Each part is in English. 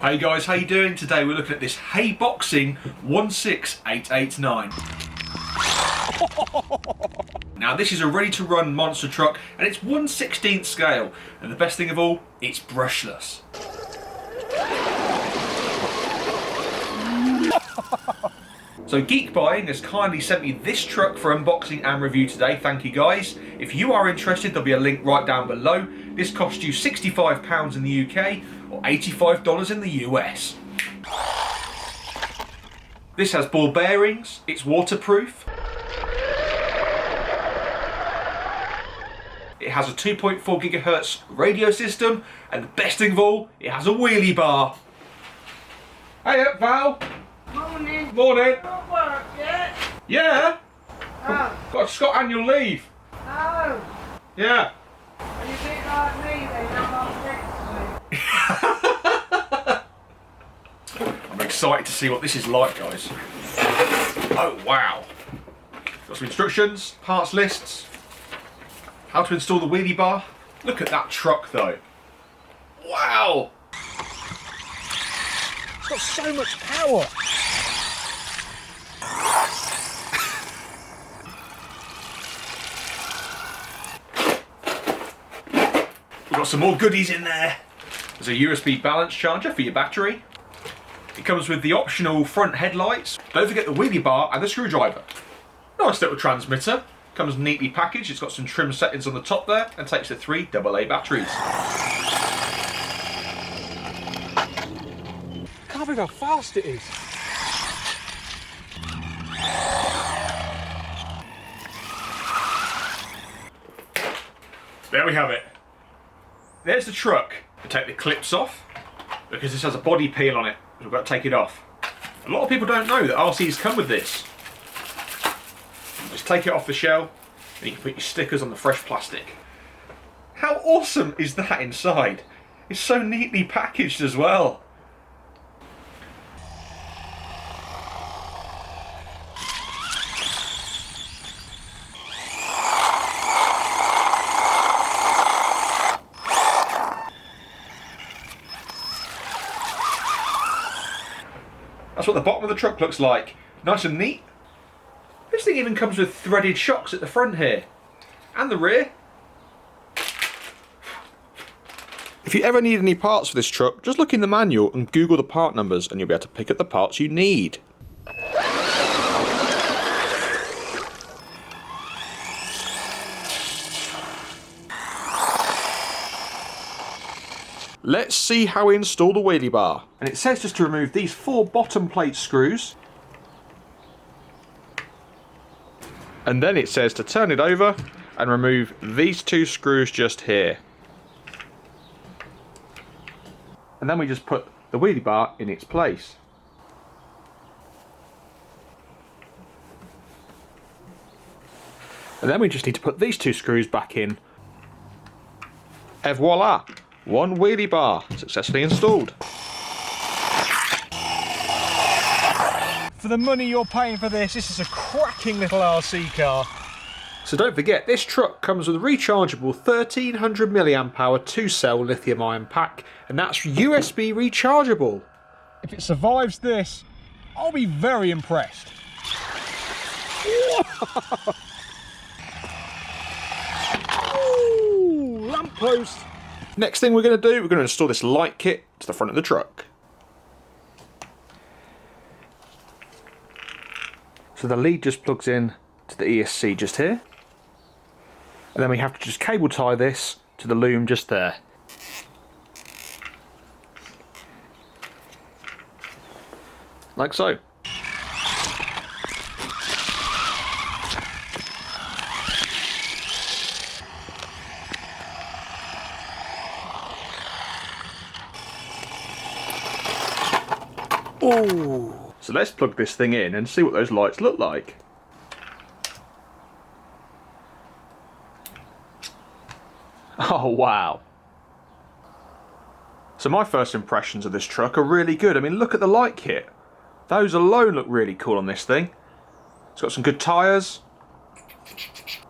Hey guys, how you doing? Today we're looking at this Haiboxing 16889. Now this is a ready to run monster truck and it's 1/16 scale, and the best thing of all, it's brushless. So Geekbuying has kindly sent me this truck for unboxing and review today. Thank you guys. If you are interested, there'll be a link right down below. This cost you £65 in the UK or $85 in the US. This has ball bearings, it's waterproof. It has a 2.4 GHz radio system, and the best thing of all, it has a wheelie bar. Hey up, Val. Morning. Morning. Not work yet? Yeah. Oh. Just got annual leave. Oh. Yeah. Are you a bit like me then? I'm on next week. I'm excited to see what this is like, guys. Oh, wow. Got some instructions, parts lists, how to install the wheelie bar. Look at that truck, though. Wow. It's got so much power. We've got some more goodies in there. There's a USB balance charger for your battery. It comes with the optional front headlights. Don't forget the wheelie bar and the screwdriver. Nice little transmitter. Comes neatly packaged. It's got some trim settings on the top there and takes the 3 AA batteries. Can't believe how fast it is. There we have it. There's the truck. We take the clips off because this has a body peel on it. So we've got to take it off. A lot of people don't know that RCs come with this. Just take it off the shell and you can put your stickers on the fresh plastic. How awesome is that inside? It's so neatly packaged as well. That's what the bottom of the truck looks like. Nice and neat. This thing even comes with threaded shocks at the front here. And the rear. If you ever need any parts for this truck, just look in the manual and Google the part numbers and you'll be able to pick up the parts you need. Let's see how we install the wheelie bar. And it says just to remove these 4 bottom plate screws. And then it says to turn it over and remove these 2 screws just here. And then we just put the wheelie bar in its place. And then we just need to put these 2 screws back in. Et voila! One wheelie bar successfully installed. For the money you're paying for this is a cracking little RC car. So don't forget, this truck comes with a rechargeable 1300 mAh 2-cell lithium ion pack, and that's USB rechargeable. If it survives this, I'll be very impressed. Ooh, lamppost. Next thing we're going to do, we're going to install this light kit to the front of the truck. So the lead just plugs in to the ESC just here. And then we have to just cable tie this to the loom just there. Like so. Ooh. So let's plug this thing in and see what those lights look like. Oh wow. So my first impressions of this truck are really good. I mean, look at the light kit. Those alone look really cool on this thing. It's got some good tyres.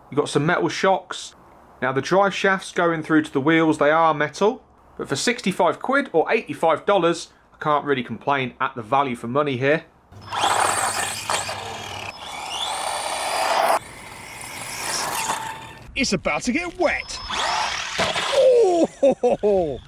You've got some metal shocks. Now the drive shafts going through to the wheels, they are metal. But for 65 quid or $85, I can't really complain at the value for money here. It's about to get wet. Oh!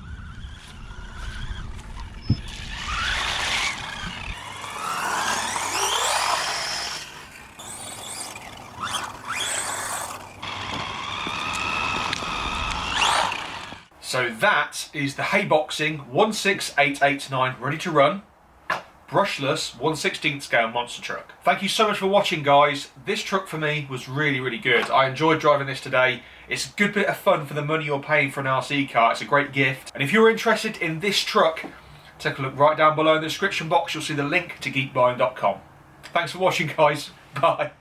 So that is the Haiboxing 16889 ready to run, brushless 1/16 scale monster truck. Thank you so much for watching, guys. This truck for me was really good. I enjoyed driving this today. It's a good bit of fun for the money you're paying for an RC car. It's a great gift. And if you're interested in this truck, take a look right down below in the description box. You'll see the link to geekbuying.com. Thanks for watching, guys. Bye.